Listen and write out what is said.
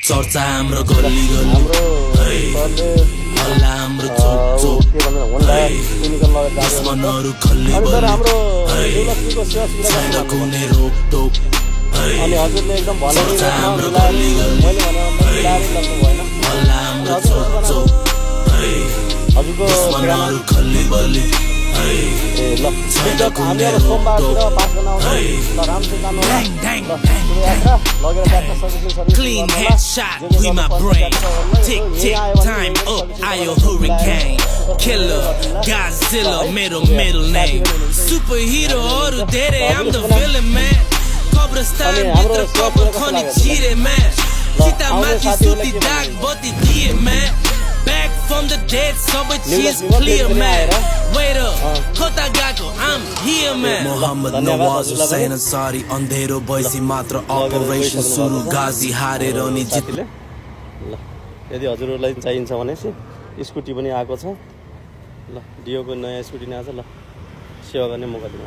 चर्चा हाम्रो गल्ली गल्ली हल्ला हाम्रो चोक चोक दुश्मनहरू खल्ली बल्ली छैन कुनै रोकटोक चर्चा हाम्रो गल्ली गल्ली हल्ला हाम्रो चोक चोक दुश्मनहरू खल्ली बल्ली छैन कुनै रोकटोक Clean headshot with my brain. Tick tick time up, I a hurricane. Killer, Godzilla, middle name. Superhero, all day I'm the villain man. Cobra style, mitra cobra khani chire man. Sita mati suti dag boti diye man. Back from the dead, so but she's clear man. Wait up, kota gago, I'm here man. Muhammad Nawaz Hussain Ansari andhero baisi matra operation suru Ghazi harera ni jit. ल यदि हजुरहरूलाई चाहिन्छ भने scooty पनि आएको छ ल डियोको नयाँ स्कुटी नि आएको छ ल सेवा गर्ने मौका दिनु